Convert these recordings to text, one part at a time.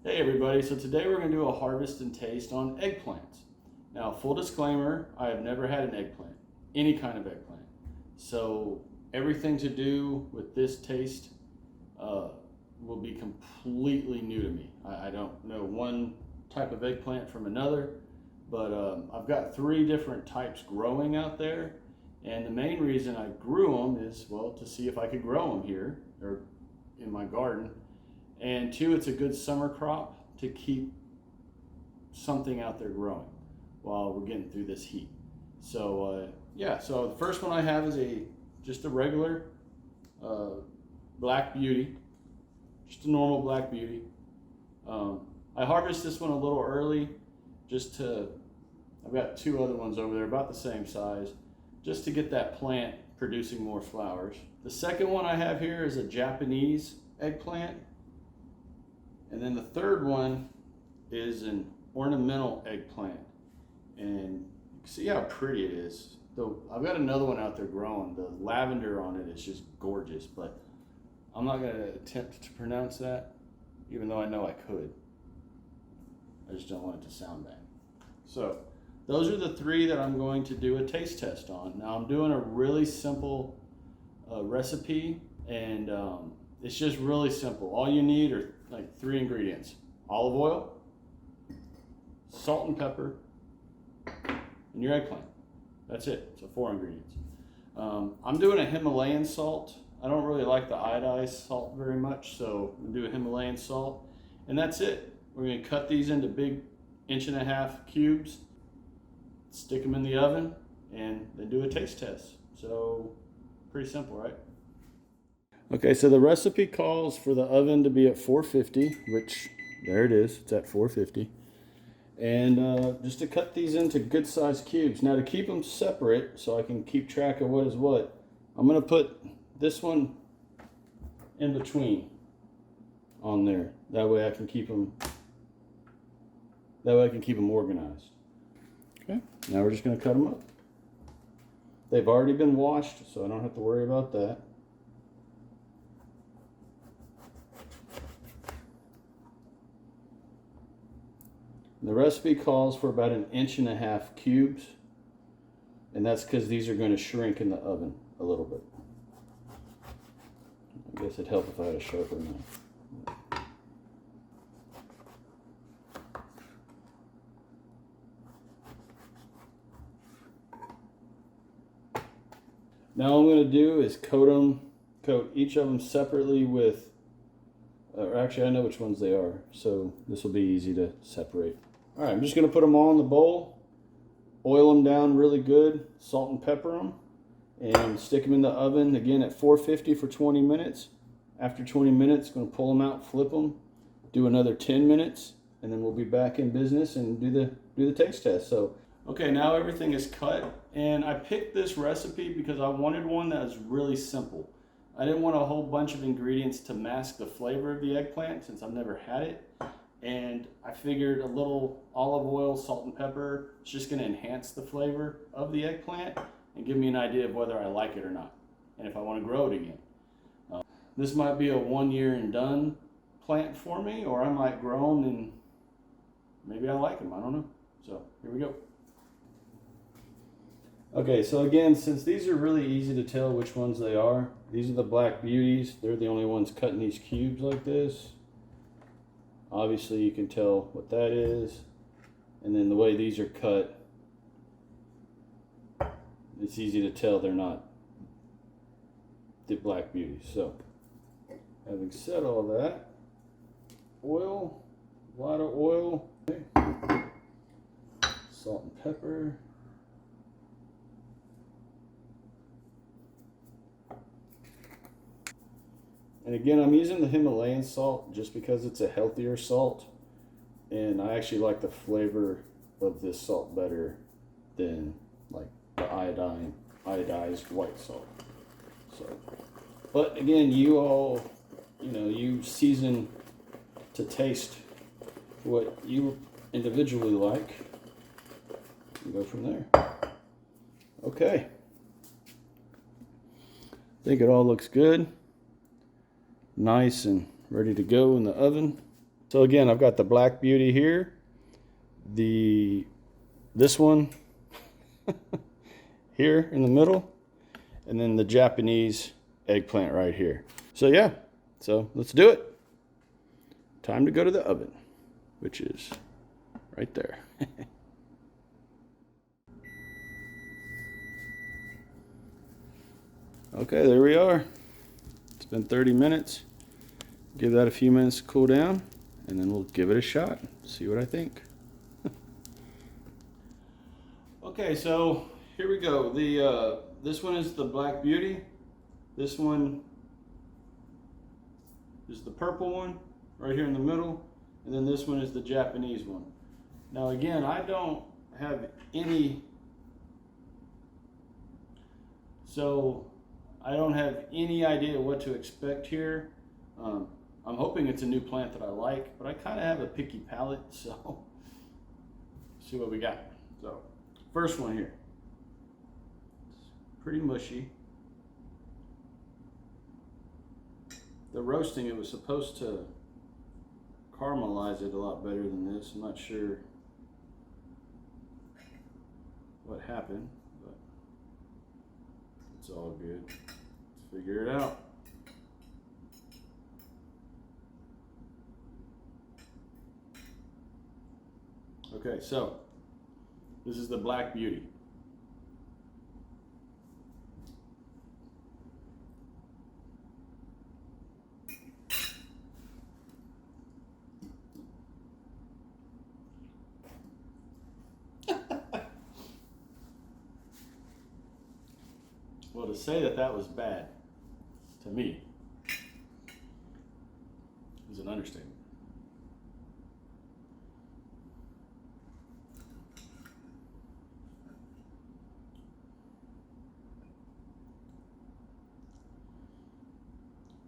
Hey everybody, so today we're going to do a harvest and taste on eggplants. Now, full disclaimer, I have never had an eggplant, any kind of eggplant. So everything to do with this taste will be completely new to me. I don't know one type of eggplant from another, but I've got 3 different types growing out there. And the main reason I grew them is, well, to see if I could grow them here or in my garden. And 2, it's a good summer crop to keep something out there growing while we're getting through this heat. So yeah, so the first one I have is just a regular Black Beauty, just a normal Black Beauty. I harvest this one a little early I've got 2 other ones over there about the same size, just to get that plant producing more flowers. The second one I have here is a Japanese eggplant. And then the third one is an ornamental eggplant. And you can see how pretty it is. Though I've got another one out there growing. The lavender on it is just gorgeous, but I'm not going to attempt to pronounce that, even though I know I could. I just don't want it to sound bad. So those are the 3 that I'm going to do a taste test on. Now I'm doing a really simple recipe, and it's just really simple. All you need are like 3 ingredients: olive oil, salt and pepper, and your eggplant. That's it. So 4 ingredients. I'm doing a Himalayan salt. I don't really like the iodized salt very much, so I'm gonna do a Himalayan salt, and that's it. We're gonna cut these into big 1.5-inch cubes, stick them in the oven, and then do a taste test. So pretty simple, right? Okay, so the recipe calls for the oven to be at 450, which there it is, it's at 450. And just to cut these into good sized cubes. Now to keep them separate so I can keep track of what is what, I'm gonna put this one in between on there. That way I can keep them organized. Okay, now we're just gonna cut them up. They've already been washed, so I don't have to worry about that. The recipe calls for about 1.5-inch cubes, and that's because these are going to shrink in the oven a little bit. I guess it'd help if I had a sharper knife. Now all I'm going to do is coat each of them separately with, or actually I know which ones they are, so this will be easy to separate. All right, I'm just going to put them all in the bowl, oil them down really good, salt and pepper them, and stick them in the oven again at 450 for 20 minutes. After 20 minutes, I'm going to pull them out, flip them, do another 10 minutes, and then we'll be back in business and do the taste test. So, okay, now everything is cut, and I picked this recipe because I wanted one that was really simple. I didn't want a whole bunch of ingredients to mask the flavor of the eggplant since I've never had it. And I figured a little olive oil, salt and pepper is just going to enhance the flavor of the eggplant and give me an idea of whether I like it or not, and if I want to grow it again. This might be a 1-year and done plant for me, or I might grow them and maybe I like them. I don't know. So here we go. Okay, so again, since these are really easy to tell which ones they are, these are the Black Beauties. They're the only ones cutting these cubes like this. Obviously you can tell what that is, and then the way these are cut, it's easy to tell they're not the Black Beauties. So having said all that, oil, a lot of oil, okay. Salt and pepper, and again, I'm using the Himalayan salt just because it's a healthier salt, and I actually like the flavor of this salt better than like the iodized white salt. So, but again, you all, you season to taste what you individually like and go from there. Okay, I think it all looks good. Nice and ready to go in the oven. So again, I've got the Black Beauty here, this one here in the middle, and then the Japanese eggplant right here. So yeah, so let's do it. Time to go to the oven, which is right there. Okay, there we are. It's been 30 minutes. Give that a few minutes to cool down, and then we'll give it a shot. See what I think. Okay, so here we go. This one is the Black Beauty. This one is the purple one, right here in the middle, and then this one is the Japanese one. Now again, I don't have any, idea what to expect here. I'm hoping it's a new plant that I like, but I kind of have a picky palate, so see what we got. So first one here, it's pretty mushy. The roasting, it was supposed to caramelize it a lot better than this. I'm not sure what happened, but it's all good. Let's figure it out. Okay, so this is the Black Beauty. Well, to say that was bad, to me, is an understatement.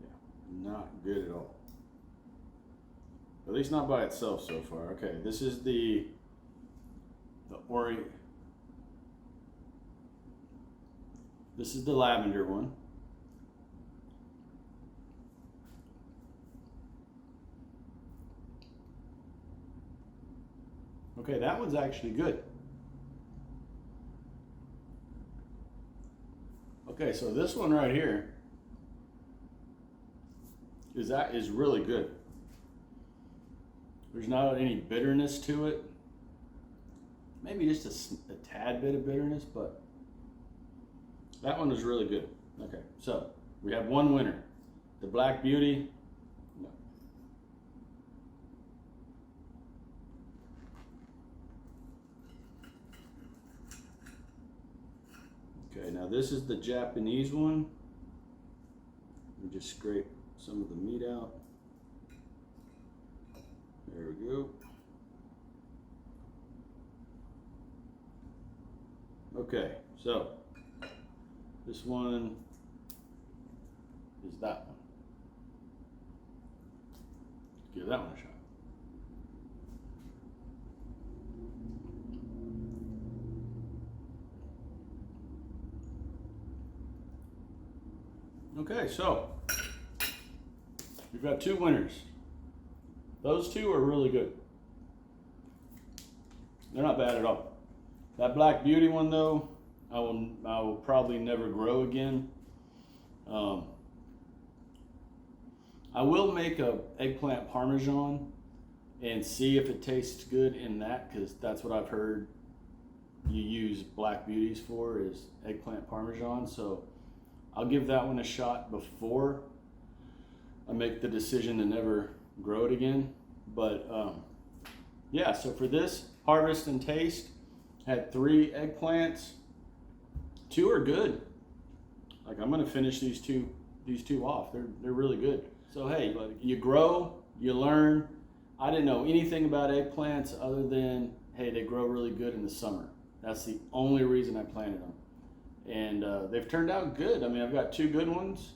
Yeah, not good at all. At least not by itself so far. Okay, this is the This is the lavender one. Okay, that one's actually good. Okay, so this one right here is really good. There's not any bitterness to it. Maybe just a tad bit of bitterness, but that one was really good. Okay, so we have one winner. The Black Beauty. No. Okay, now this is the Japanese one. Let me just scrape some of the meat out. There we go. Okay, so this one is that one. Give that one a shot. Okay, so we've got two winners. Those two are really good. They're not bad at all. That Black Beauty one though, I will probably never grow again. I will make a eggplant parmesan and see if it tastes good in that, because that's what I've heard you use Black Beauties for, is eggplant parmesan. So I'll give that one a shot before I make the decision to never grow it again. But yeah, so for this harvest and taste, had 3 eggplants. 2 are good. Like, I'm gonna finish these two off. They're really good. So hey, you grow, you learn. I didn't know anything about eggplants other than, hey, they grow really good in the summer. That's the only reason I planted them. And they've turned out good. I mean, I've got 2 good ones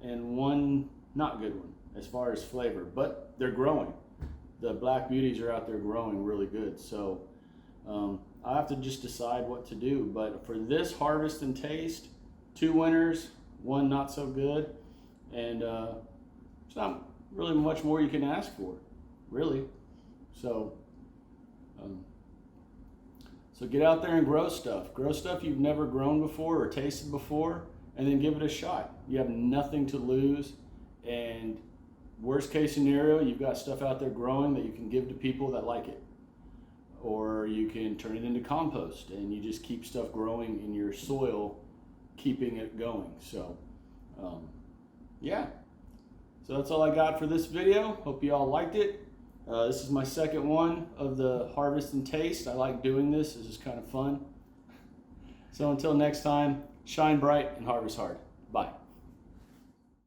and 1 not good one as far as flavor, but they're growing. The Black Beauties are out there growing really good. So I have to just decide what to do. But for this harvest and taste, 2 winners, 1 not so good, and it's not really much more you can ask for. really. So, so get out there and grow stuff. Grow stuff you've never grown before or tasted before, and then give it a shot. You have nothing to lose, and worst case scenario, you've got stuff out there growing that you can give to people that like it. Or you can turn it into compost, and you just keep stuff growing in your soil, keeping it going. So, yeah. So that's all I got for this video. Hope you all liked it. This is my second one of the Harvest and Taste. I like doing this. This is kind of fun. So until next time, shine bright and harvest hard. Bye.